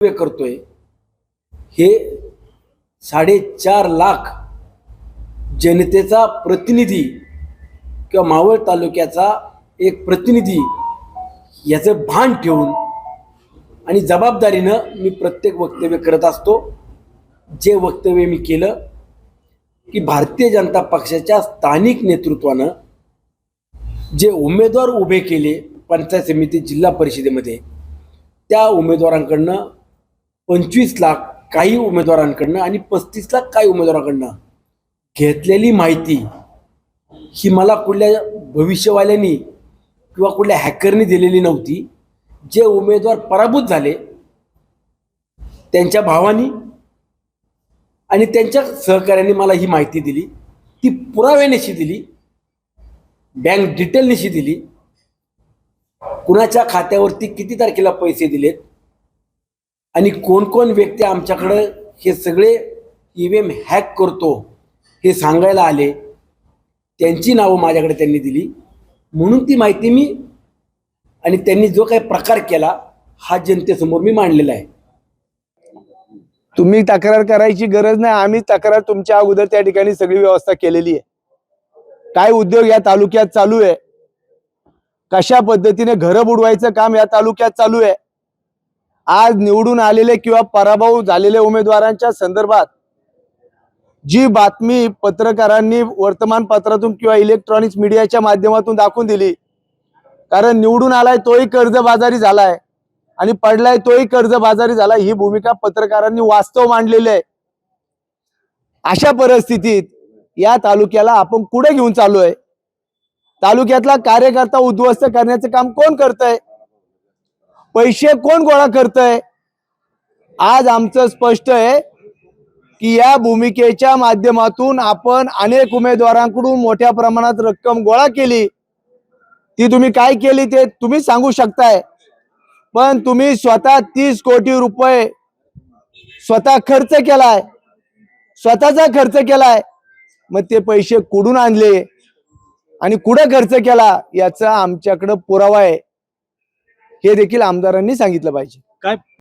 करतोय हे 4.5 लाख जनतेचा प्रतिनिधी किंवा मावळ तालुक्याचा एक प्रतिनिधी याचं भान ठेवून आणि जबाबदारीनं मी प्रत्येक वक्तव्य करत असतो। जे वक्तव्य मी केलं की भारतीय जनता पक्षाच्या स्थानिक नेतृत्वानं जे उमेदवार उभे केले पंचायत समिती जिल्हा परिषदेमध्ये त्या उमेदवारांकडनं 25 लाख काही उमेदवारांकडनं आणि 35 लाख काही उमेदवारांकडनं घेतलेली माहिती ही मला कुठल्या भविष्यवाल्यांनी किंवा कुठल्या हॅकरनी दिलेली नव्हती। जे उमेदवार पराभूत झाले त्यांच्या भावानी आणि त्यांच्या सहकार्याने मला ही माहिती दिली, ती पुराव्यानिशी दिली, बँक डिटेलनिशी दिली, कुणाच्या खात्यावरती किती तारखेला पैसे दिलेत आणि कोण कोण व्यक्ती आमच्याकडे हे सगळे ईव्हीएम हॅक करतो हे सांगायला आले, त्यांची नावं माझ्याकडे त्यांनी दिली। म्हणून ती माहिती मी आणि त्यांनी जो काही प्रकार केला हा जनतेसमोर मी मांडलेला आहे। तुम्ही तक्रार करायची गरज नाही, आम्ही तक्रार तुमच्या अगोदर त्या ठिकाणी सगळी व्यवस्था केलेली आहे। काय उद्योग या तालुक्यात चालू आहे, कशा पद्धतीने घर बुडवायचं काम या तालुक्यात चालू आहे। आज निवडून आलेले किंवा पराभव झालेले उमेदवारांच्या संदर्भात जी बातमी पत्रकारांनी वर्तमानपत्रातून किंवा इलेक्ट्रॉनिक्स मीडियाच्या माध्यमातून दाखवून दिली, कारण निवडून आलाय तोही कर्जबाजारी झालाय आणि पडलाय तोही कर्जबाजारी झाला, ही भूमिका पत्रकारांनी वास्तव मांडलेली आहे। अशा परिस्थितीत या तालुक्याला आपण कुठे घेऊन चाललोय? तालुक्यातला कार्यकर्ता उद्ध्वस्त करण्याचं काम कोण करतंय? पैसे कोण गोळा करतंय? आज आमचं स्पष्ट आहे की या भूमिकेच्या माध्यमातून आपण अनेक उमेदवारांकडून मोठ्या प्रमाणात रक्कम गोळा केली। ती तुम्ही काय केली ते तुम्ही सांगू शकताय, पण तुम्ही स्वतः 30 कोटी रुपये स्वतः खर्च केलाय, स्वतःचा खर्च केलाय। मग ते पैसे कुठून आणले आणि कुठे खर्च केला याचा आमच्याकडे पुरावा आहे, हे देखील आमदारांनी सांगितलं पाहिजे। काय